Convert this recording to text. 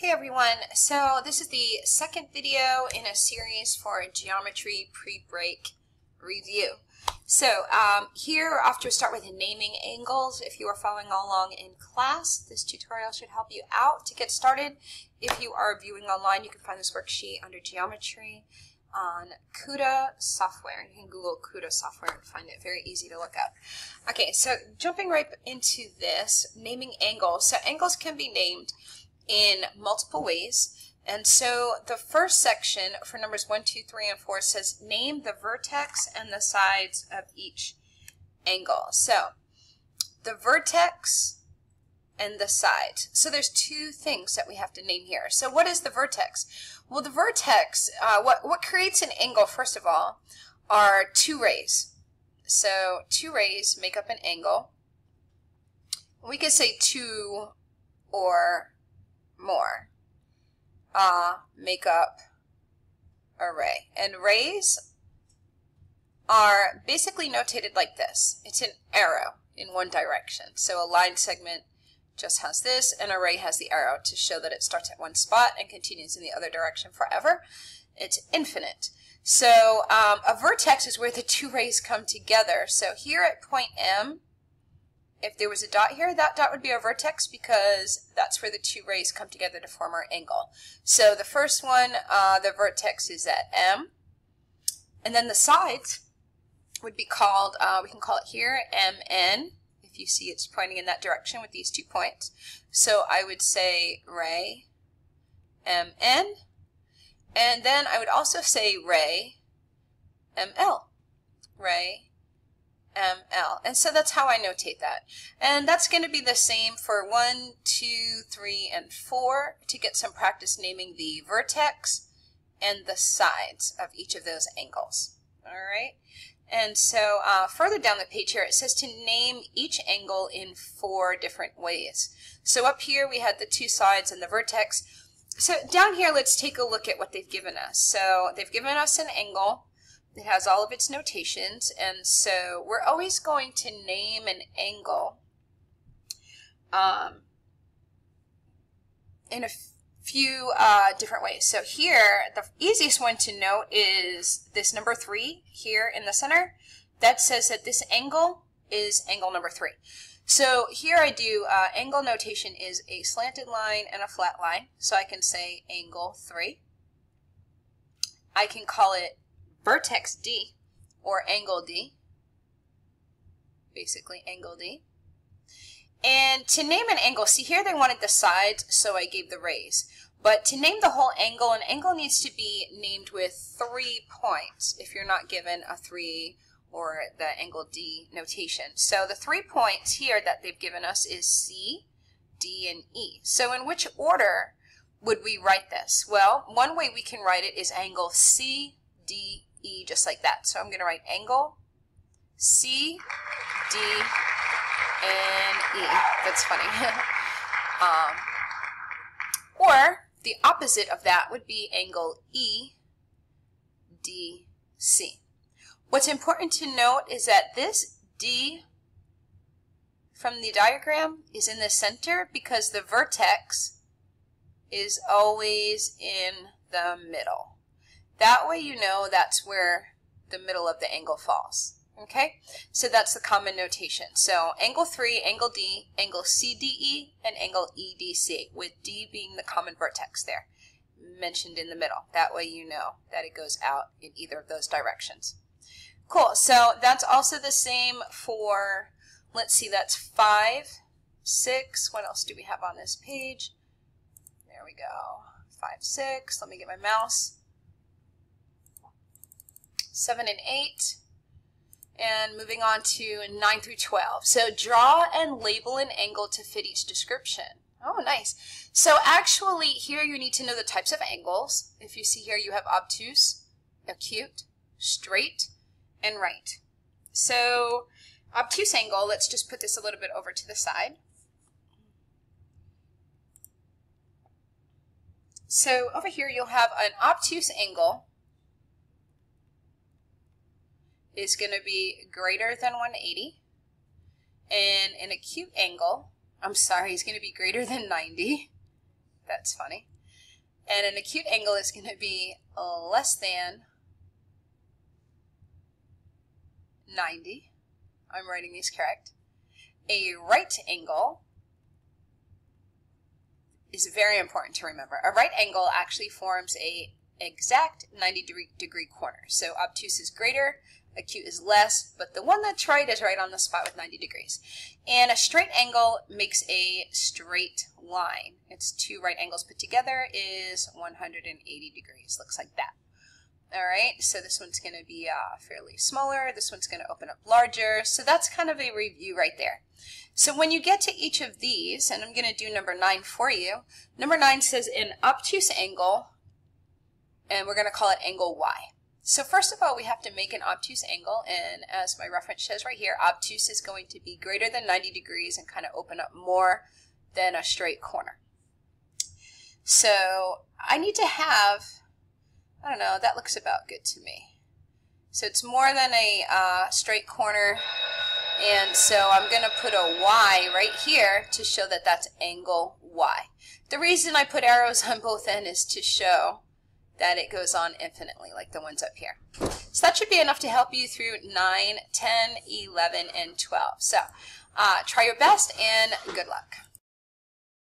Hey everyone, so this is the second video in a series for a geometry pre-break review. So here we're off to a start with naming angles. If you are following along in class, this tutorial should help you out to get started. If you are viewing online, you can find this worksheet under geometry on CUDA software. You can Google CUDA software and find it very easy to look up. Okay, so jumping right into this, naming angles. So angles can be named in multiple ways, and so the first section for numbers 1, 2, 3, and 4 says name the vertex and the sides of each angle. So the vertex and the sides. So there's two things that we have to name here. So what is the vertex? Well, the vertex, what creates an angle, first of all, are two rays. So two rays make up an angle. We could say two or more make up a ray. And rays are basically notated like this. It's an arrow in one direction. So a line segment just has this, and a ray has the arrow to show that it starts at one spot and continues in the other direction forever. It's infinite. So a vertex is where the two rays come together. So here at point M, if there was a dot here, that dot would be our vertex because that's where the two rays come together to form our angle. So the first one, the vertex is at M. And then the sides would be called, we can call it here MN, if you see it's pointing in that direction with these 2 points. So I would say ray MN. And then I would also say ray ML. Ray ML. And so that's how I notate that. And that's going to be the same for 1, 2, 3, and 4 to get some practice naming the vertex and the sides of each of those angles. All right. And so further down the page here, it says to name each angle in 4 different ways. So up here we had the two sides and the vertex. So down here, let's take a look at what they've given us. So they've given us an angle. It has all of its notations, and so we're always going to name an angle in a few different ways. So here, the easiest one to note is this number 3 here in the center. That says that this angle is angle number 3. So here I do angle notation is a slanted line and a flat line. So I can say angle 3. I can call it vertex D, or angle D, basically angle D. And to name an angle, see here they wanted the sides, so I gave the rays. But to name the whole angle, an angle needs to be named with 3 points if you're not given a 3 or the angle D notation. So the 3 points here that they've given us is C, D, and E. So in which order would we write this? Well, one way we can write it is angle C, D, E, just like that. So I'm going to write angle C, D, and E. That's funny. Or the opposite of that would be angle E, D, C. What's important to note is that this D from the diagram is in the center because the vertex is always in the middle. That way you know that's where the middle of the angle falls. Okay? So that's the common notation. So angle 3, angle D, angle CDE, and angle EDC, with D being the common vertex there, mentioned in the middle. That way you know that it goes out in either of those directions. Cool. So that's also the same for, let's see, that's 5, 6. What else do we have on this page? There we go. 5, 6. Let me get my mouse. 7 and 8, and moving on to 9 through 12. So draw and label an angle to fit each description. Oh, nice. So actually here you need to know the types of angles. If you see here, you have obtuse, acute, straight, and right. So obtuse angle, let's just put this a little bit over to the side. So over here you'll have an obtuse angle is going to be greater than 180, and an acute angle, I'm sorry, is going to be greater than 90, That's funny. And an acute angle is going to be less than 90. I'm writing these correct. A right angle is very important to remember. A right angle actually forms a exact 90-degree corner. So obtuse is greater, acute is less, but the one that's right is right on the spot with 90 degrees. And a straight angle makes a straight line. Its two right angles put together is 180 degrees. Looks like that. All right, so this one's going to be fairly smaller. This one's going to open up larger. So that's kind of a review right there. So when you get to each of these, and I'm going to do number 9 for you, number 9 says an obtuse angle, and we're going to call it angle Y. So first of all, we have to make an obtuse angle, and as my reference shows right here, obtuse is going to be greater than 90 degrees and kind of open up more than a straight corner. So I need to have, I don't know, that looks about good to me. So it's more than a straight corner, and so I'm going to put a Y right here to show that that's angle Y. The reason I put arrows on both ends is to show that it goes on infinitely, like the ones up here. So that should be enough to help you through 9, 10, 11, and 12. So try your best and good luck.